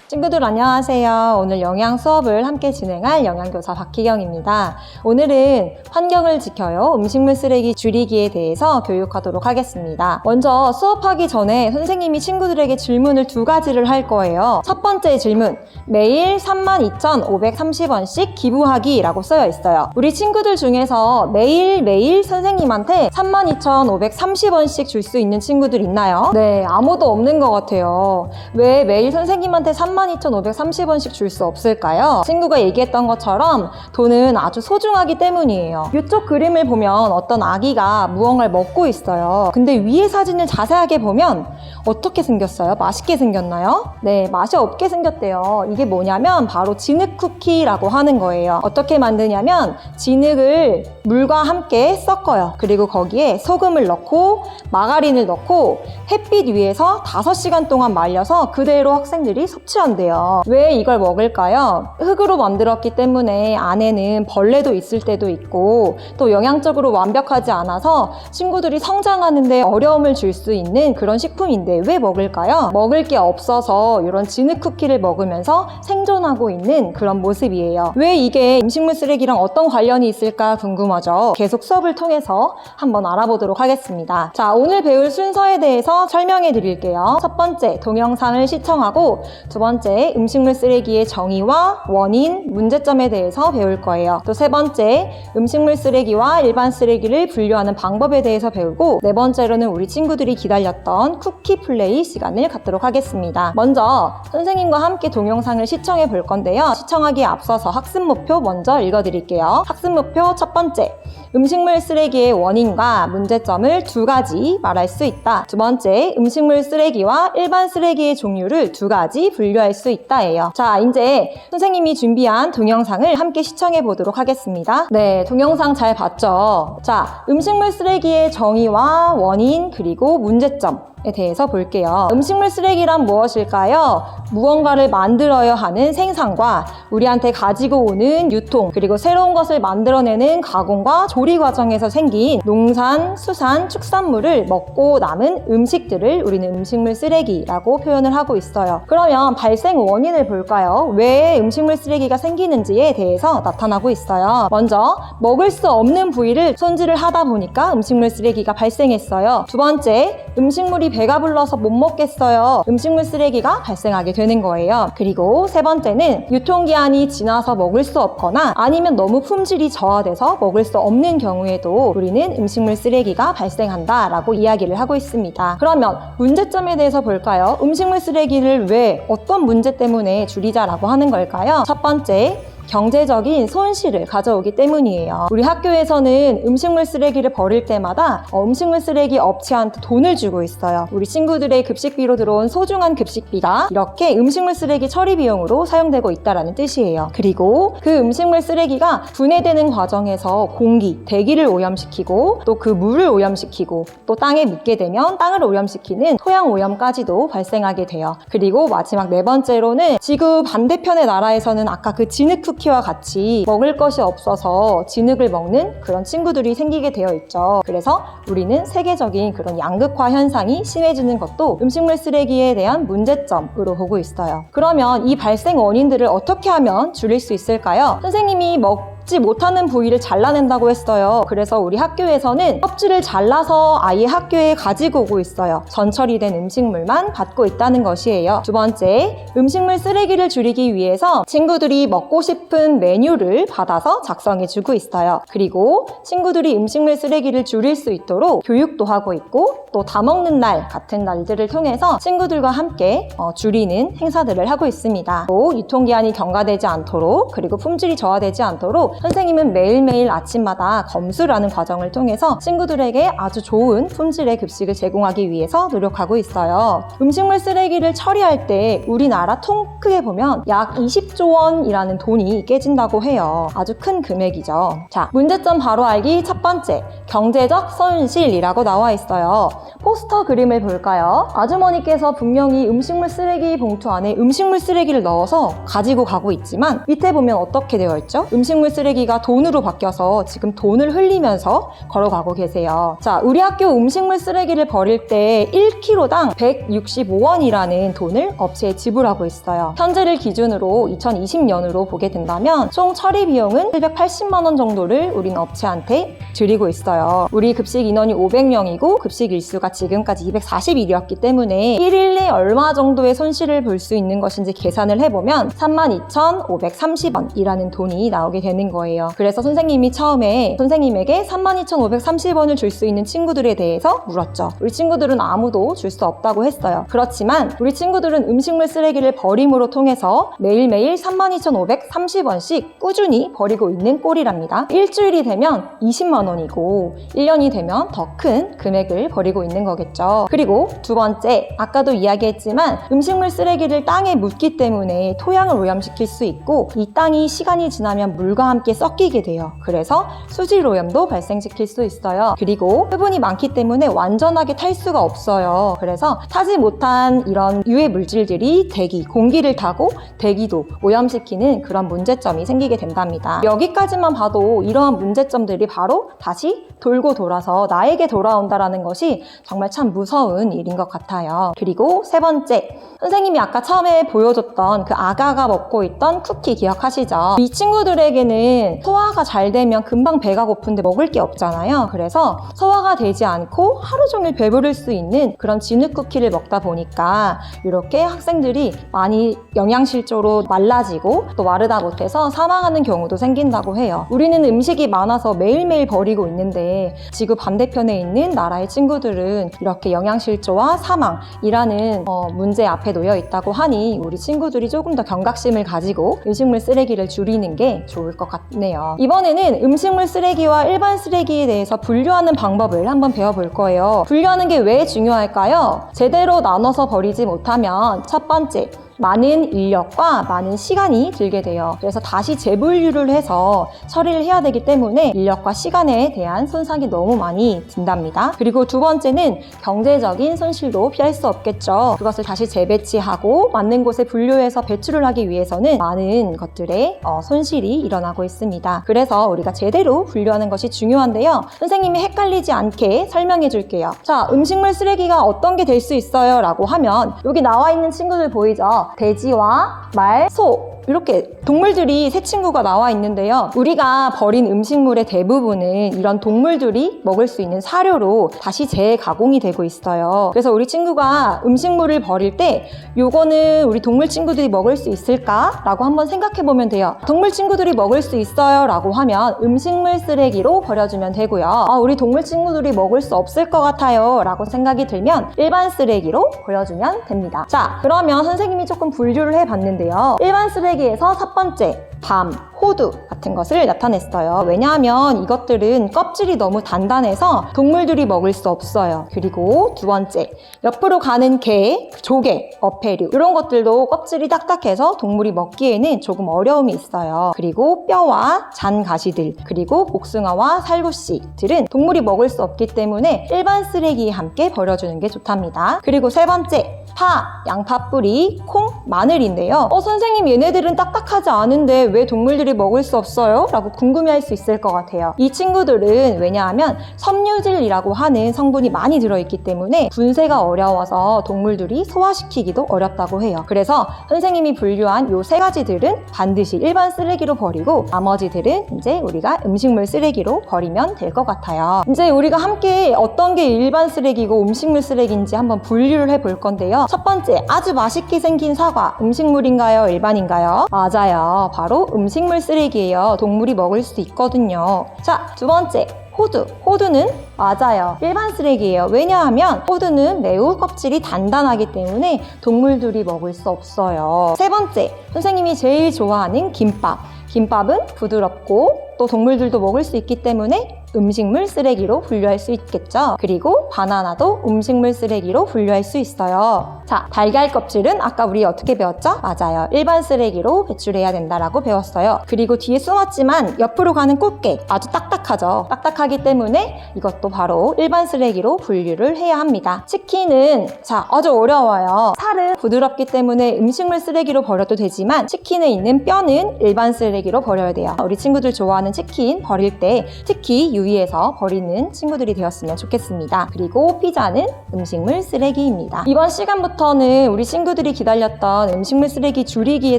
친구들 안녕하세요. 오늘 영양 수업을 함께 진행할 영양교사 박희경입니다. 오늘은 환경을 지켜요. 음식물 쓰레기 줄이기에 대해서 교육하도록 하겠습니다. 먼저 수업하기 전에 선생님이 친구들에게 질문을 두 가지를 할 거예요. 첫 번째 질문, 매일 32,530원씩 기부하기 라고 쓰여 있어요. 우리 친구들 중에서 매일매일 선생님한테 32,530원씩 줄 수 있는 친구들 있나요? 네, 아무도 없는 것 같아요. 왜 매일 선생님한테 32,530원씩 줄 수 없을까요? 친구가 얘기했던 것처럼 돈은 아주 소중하기 때문이에요. 이쪽 그림을 보면 어떤 아기가 무언가를 먹고 있어요. 근데 위에 사진을 자세하게 보면 어떻게 생겼어요? 맛있게 생겼나요? 네, 맛이 없게 생겼대요. 이게 뭐냐면 바로 진흙 쿠키라고 하는 거예요. 어떻게 만드냐면 진흙을 물과 함께 섞어요. 그리고 거기에 소금을 넣고 마가린을 넣고 햇빛 위에서 5시간 동안 말려서 그대로 학생들이 섭취한대요. 왜 이걸 먹을까요? 흙으로 만들었기 때문에 안에는 벌레도 있을 때도 있고 또 영양적으로 완벽하지 않아서 친구들이 성장하는데 어려움을 줄 수 있는 그런 식품인데 왜 먹을까요? 먹을 게 없어서 이런 진흙 쿠키를 먹으면서 생존하고 있는 그런 모습이에요. 왜 이게 음식물 쓰레기랑 어떤 관련이 있을까 궁금하죠? 계속 수업을 통해서 한번 알아보도록 하겠습니다. 자, 오늘 배울 순서에 대해서 설명해 드릴게요. 첫 번째, 동영상을 시청하고 두 번째, 음식물 쓰레기의 정의와 원인, 문제점에 대해서 배울 거예요. 또 세 번째, 음식물 쓰레기와 일반 쓰레기를 분류하는 방법에 대해서 배우고 네 번째로는 우리 친구들이 기다렸던 쿠키 플레이 시간을 갖도록 하겠습니다. 먼저 선생님과 함께 동영상을 시청해 볼 건데요. 시청하기에 앞서서 학습 목표 먼저 읽어드릴게요. 학습 목표 첫 번째, 음식물 쓰레기의 원인과 문제점을 두 가지 말할 수 있다. 두 번째, 음식물 쓰레기와 일반 쓰레기의 종류를 두 가지 분류할 수 있다예요. 자, 이제 선생님이 준비한 동영상을 함께 시청해 보도록 하겠습니다. 네, 동영상 잘 봤죠? 자, 음식물 쓰레기의 정의와 원인 그리고 문제점에 대해서 볼게요. 음식물 쓰레기란 무엇일까요? 무언가를 만들어야 하는 생산과 우리한테 가지고 오는 유통, 그리고 새로운 것을 만들어내는 가공과 조리 과정에서 생긴 농산, 수산, 축산물을 먹고 남은 음식들을 우리는 음식물 쓰레기라고 표현을 하고 있어요. 그러면 발생 원인을 볼까요? 왜 음식물 쓰레기가 생기는지에 대해서 나타나고 있어요. 먼저 먹을 수 없는 부위를 손질을 하다 보니까 음식물 쓰레기가 발생했어요. 두 번째, 음식물이 배가 불러서 못 먹겠어요. 음식물 쓰레기가 발생하게 되는 거예요. 그리고 세 번째는 유통기한이 지나서 먹을 수 없거나 아니면 너무 품질이 저하돼서 먹을 수 없는 경우에도 우리는 음식물 쓰레기가 발생한다라고 이야기를 하고 있습니다. 그러면 문제점에 대해서 볼까요? 음식물 쓰레기를 왜 어떤 문제 때문에 줄이자라고 하는 걸까요? 첫 번째, 경제적인 손실을 가져오기 때문이에요. 우리 학교에서는 음식물 쓰레기를 버릴 때마다 음식물 쓰레기 업체한테 돈을 주고 있어요. 우리 친구들의 급식비로 들어온 소중한 급식비가 이렇게 음식물 쓰레기 처리 비용으로 사용되고 있다는 뜻이에요. 그리고 그 음식물 쓰레기가 분해되는 과정에서 공기, 대기를 오염시키고 또 그 물을 오염시키고 또 땅에 묻게 되면 땅을 오염시키는 토양 오염까지도 발생하게 돼요. 그리고 마지막 네 번째로는 지구 반대편의 나라에서는 아까 그 진흙 쿠키와 같이 먹을 것이 없어서 진흙을 먹는 그런 친구들이 생기게 되어 있죠. 그래서 우리는 세계적인 그런 양극화 현상이 심해지는 것도 음식물 쓰레기에 대한 문제점으로 보고 있어요. 그러면 이 발생 원인들을 어떻게 하면 줄일 수 있을까요? 선생님이 먹지 못하는 부위를 잘라낸다고 했어요. 그래서 우리 학교에서는 껍질을 잘라서 아예 학교에 가지고 오고 있어요. 전처리된 음식물만 받고 있다는 것이에요. 두 번째, 음식물 쓰레기를 줄이기 위해서 친구들이 먹고 싶은 메뉴를 받아서 작성해주고 있어요. 그리고 친구들이 음식물 쓰레기를 줄일 수 있도록 교육도 하고 있고 또 다 먹는 날 같은 날들을 통해서 친구들과 함께 줄이는 행사들을 하고 있습니다. 또 유통기한이 경과되지 않도록 그리고 품질이 저하되지 않도록 선생님은 매일매일 아침마다 검수라는 과정을 통해서 친구들에게 아주 좋은 품질의 급식을 제공하기 위해서 노력하고 있어요. 음식물 쓰레기를 처리할 때 우리나라 통 크게 보면 약 20조 원이라는 돈이 깨진다고 해요. 아주 큰 금액이죠. 자, 문제점 바로 알기 첫 번째, 경제적 손실이라고 나와 있어요. 포스터 그림을 볼까요? 아주머니께서 분명히 음식물 쓰레기 봉투 안에 음식물 쓰레기를 넣어서 가지고 가고 있지만 밑에 보면 어떻게 되어 있죠? 음식물 쓰레기 쓰레기가 돈으로 바뀌어서 지금 돈을 흘리면서 걸어가고 계세요. 자, 우리 학교 음식물 쓰레기를 버릴 때 1kg당 165원이라는 돈을 업체에 지불하고 있어요. 현재를 기준으로 2020년으로 보게 된다면 총 처리 비용은 780만 원 정도를 우린 업체한테 드리고 있어요. 우리 급식 인원이 500명이고 급식 일수가 지금까지 240일이었기 때문에 1일 내 얼마 정도의 손실을 볼 수 있는 것인지 계산을 해보면 32,530원이라는 돈이 나오게 되는 거예요. 그래서 선생님이 처음에 선생님에게 32,530원을 줄 수 있는 친구들에 대해서 물었죠. 우리 친구들은 아무도 줄 수 없다고 했어요. 그렇지만 우리 친구들은 음식물 쓰레기를 버림으로 통해서 매일매일 32,530원씩 꾸준히 버리고 있는 꼴이랍니다. 일주일이 되면 20만 원이고 1년이 되면 더 큰 금액을 버리고 있는 거겠죠. 그리고 두 번째, 아까도 이야기했지만 음식물 쓰레기를 땅에 묻기 때문에 토양을 오염시킬 수 있고 이 땅이 시간이 지나면 물과 함께 섞이게 돼요. 그래서 수질 오염도 발생시킬 수 있어요. 그리고 흡은이 많기 때문에 완전하게 탈 수가 없어요. 그래서 타지 못한 이런 유해 물질들이 대기, 공기를 타고 대기도 오염시키는 그런 문제점이 생기게 된답니다. 여기까지만 봐도 이러한 문제점들이 바로 다시 돌고 돌아서 나에게 돌아온다라는 것이 정말 참 무서운 일인 것 같아요. 그리고 세 번째, 선생님이 아까 처음에 보여줬던 그 아가가 먹고 있던 쿠키 기억하시죠? 이 친구들에게는 소화가 잘 되면 금방 배가 고픈데 먹을 게 없잖아요. 그래서 소화가 되지 않고 하루 종일 배부를 수 있는 그런 진흙 쿠키를 먹다 보니까 이렇게 학생들이 많이 영양실조로 말라지고 또 마르다 못해서 사망하는 경우도 생긴다고 해요. 우리는 음식이 많아서 매일매일 버리고 있는데 지구 반대편에 있는 나라의 친구들은 이렇게 영양실조와 사망이라는 문제 앞에 놓여 있다고 하니 우리 친구들이 조금 더 경각심을 가지고 음식물 쓰레기를 줄이는 게 좋을 것 같네요. 이번에는 음식물 쓰레기와 일반 쓰레기에 대해서 분류하는 방법을 한번 배워볼 거예요. 분류하는 게 왜 중요할까요? 제대로 나눠서 버리지 못하면 첫 번째, 많은 인력과 많은 시간이 들게 돼요. 그래서 다시 재분류를 해서 처리를 해야 되기 때문에 인력과 시간에 대한 손상이 너무 많이 든답니다. 그리고 두 번째는 경제적인 손실도 피할 수 없겠죠. 그것을 다시 재배치하고 맞는 곳에 분류해서 배출을 하기 위해서는 많은 것들의 손실이 일어나고 있습니다. 그래서 우리가 제대로 분류하는 것이 중요한데요. 선생님이 헷갈리지 않게 설명해 줄게요. 자, 음식물 쓰레기가 어떤 게 될 수 있어요? 라고 하면 여기 나와 있는 친구들 보이죠? 돼지와 말, 소 이렇게 동물들이 세 친구가 나와 있는데요. 우리가 버린 음식물의 대부분은 이런 동물들이 먹을 수 있는 사료로 다시 재가공이 되고 있어요. 그래서 우리 친구가 음식물을 버릴 때 요거는 우리 동물 친구들이 먹을 수 있을까? 라고 한번 생각해 보면 돼요. 동물 친구들이 먹을 수 있어요 라고 하면 음식물 쓰레기로 버려주면 되고요. 우리 동물 친구들이 먹을 수 없을 것 같아요 라고 생각이 들면 일반 쓰레기로 버려주면 됩니다. 자, 그러면 선생님이 조금 분류를 해봤는데요. 일반 쓰레기에서 첫 번째, 밤, 호두 같은 것을 나타냈어요. 왜냐하면 이것들은 껍질이 너무 단단해서 동물들이 먹을 수 없어요. 그리고 두 번째, 옆으로 가는 게, 조개, 어패류 이런 것들도 껍질이 딱딱해서 동물이 먹기에는 조금 어려움이 있어요. 그리고 뼈와 잔 가시들, 그리고 복숭아와 살구씨들은 동물이 먹을 수 없기 때문에 일반 쓰레기에 함께 버려주는 게 좋답니다. 그리고 세 번째, 파, 양파 뿌리, 콩, 마늘인데요. 선생님 얘네들은 딱딱하지 않은데 왜 동물들이 먹을 수 없어요? 라고 궁금해할 수 있을 것 같아요. 이 친구들은 왜냐하면 섬유질이라고 하는 성분이 많이 들어있기 때문에 분쇄가 어려워서 동물들이 소화시키기도 어렵다고 해요. 그래서 선생님이 분류한 요 세 가지들은 반드시 일반 쓰레기로 버리고 나머지들은 이제 우리가 음식물 쓰레기로 버리면 될 것 같아요. 이제 우리가 함께 어떤 게 일반 쓰레기고 음식물 쓰레기인지 한번 분류를 해볼 건데요. 첫 번째, 아주 맛있게 생긴 사과, 음식물인가요? 일반인가요? 맞아요. 바로 음식물 쓰레기예요. 동물이 먹을 수 있거든요. 자, 두 번째, 호두. 호두는 맞아요. 일반 쓰레기예요. 왜냐하면 호두는 매우 껍질이 단단하기 때문에 동물들이 먹을 수 없어요. 세 번째, 선생님이 제일 좋아하는 김밥. 김밥은 부드럽고 또 동물들도 먹을 수 있기 때문에 음식물 쓰레기로 분류할 수 있겠죠. 그리고 바나나도 음식물 쓰레기로 분류할 수 있어요. 자, 달걀 껍질은 아까 우리 어떻게 배웠죠? 맞아요. 일반 쓰레기로 배출해야 된다라고 배웠어요. 그리고 뒤에 숨었지만 옆으로 가는 꽃게 아주 딱딱하죠. 딱딱하기 때문에 이것도 바로 일반 쓰레기로 분류를 해야 합니다. 치킨은 자, 아주 어려워요. 살은 부드럽기 때문에 음식물 쓰레기로 버려도 되지만 치킨에 있는 뼈는 일반 쓰레기로 버려야 돼요. 우리 친구들 좋아하는 치킨 버릴 때 특히 유의해서 버리는 친구들이 되었으면 좋겠습니다. 그리고 피자는 음식물 쓰레기입니다. 이번 시간부터는 우리 친구들이 기다렸던 음식물 쓰레기 줄이기에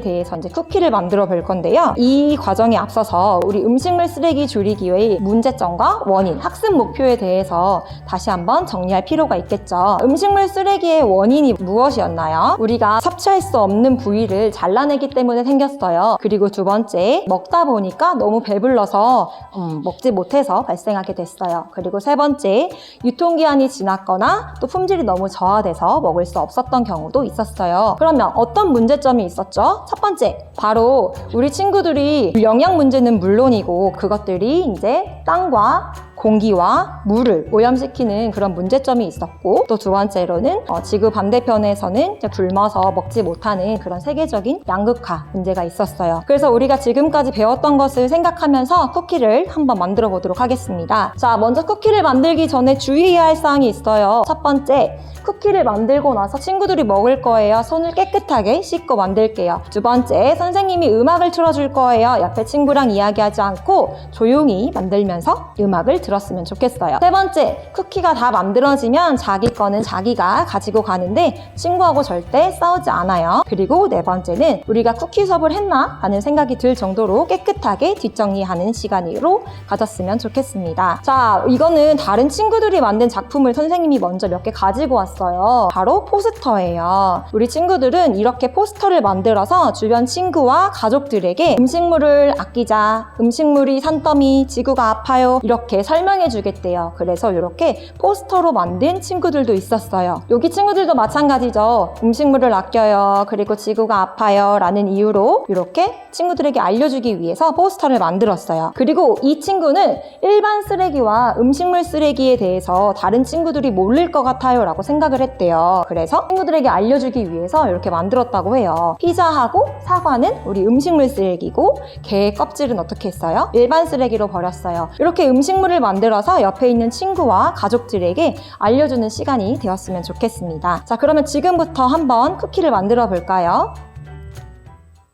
대해서 이제 쿠키를 만들어 볼 건데요. 이 과정에 앞서서 우리 음식물 쓰레기 줄이기의 문제점과 원인, 학습 목표에 대해서 다시 한번 정리할 필요가 있겠죠. 음식물 쓰레기의 원인이 무엇이었나요? 우리가 섭취할 수 없는 부위를 잘라내기 때문에 생겼어요. 그리고 두 번째, 먹다 보니까 너무 배불러서 먹지 못해서 발생하게 됐어요. 그리고 세 번째, 유통기한이 지났거나 또 품질이 너무 저하돼서 먹을 수 없었던 경우도 있었어요. 그러면 어떤 문제점이 있었죠? 첫 번째, 바로 우리 친구들이 영양 문제는 물론이고 그것들이 이제 땅과 공기와 물을 오염시키는 그런 문제점이 있었고, 또 두 번째로는 지구 반대편에서는 굶어서 먹지 못하는 그런 세계적인 양극화 문제가 있었어요. 그래서 우리가 지금까지 배웠던 것을 생각하면서 쿠키를 한번 만들어 보도록 하겠습니다. 자, 먼저 쿠키를 만들기 전에 주의해야 할 사항이 있어요. 첫 번째, 쿠키를 만들고 나서 친구들이 먹을 거예요. 손을 깨끗하게 씻고 만들게요. 두 번째, 선생님이 음악을 틀어줄 거예요. 옆에 친구랑 이야기하지 않고 조용히 만들면서 음악을 들었으면 좋겠어요. 세 번째, 쿠키가 다 만들어지면 자기 거는 자기가 가지고 가는데 친구하고 절대 싸우지 않아요. 그리고 네 번째는 우리가 쿠키 수업을 했나? 하는 생각이 들 정도로 깨끗하게 뒷정리하는 시간으로 가졌으면 좋겠습니다. 자, 이거는 다른 친구들이 만든 작품을 선생님이 먼저 몇 개 가지고 왔어요. 바로 포스터예요. 우리 친구들은 이렇게 포스터를 만들어서 주변 친구와 가족들에게 음식물을 아끼자, 음식물이 산더미, 지구가 아파요, 이렇게 설명해 주겠대요. 그래서 이렇게 포스터로 만든 친구들도 있었어요. 여기 친구들도 마찬가지죠. 음식물을 아껴요, 그리고 지구가 아파요 라는 이유로 이렇게 친구들에게 알려주기 위해서 포스터를 만들었어요. 그리고 이 친구는 일반 쓰레기와 음식물 쓰레기에 대해서 다른 친구들이 모를 것 같아요 라고 생각을 했대요. 그래서 친구들에게 알려주기 위해서 이렇게 만들었다고 해요. 피자하고 사과는 우리 음식물 쓰레기고 개 껍질은 어떻게 했어요? 일반 쓰레기로 버렸어요. 이렇게 음식물을 만들어서 옆에 있는 친구와 가족들에게 알려주는 시간이 되었으면 좋겠습니다. 자, 그러면 지금부터 한번 쿠키를 만들어 볼까요?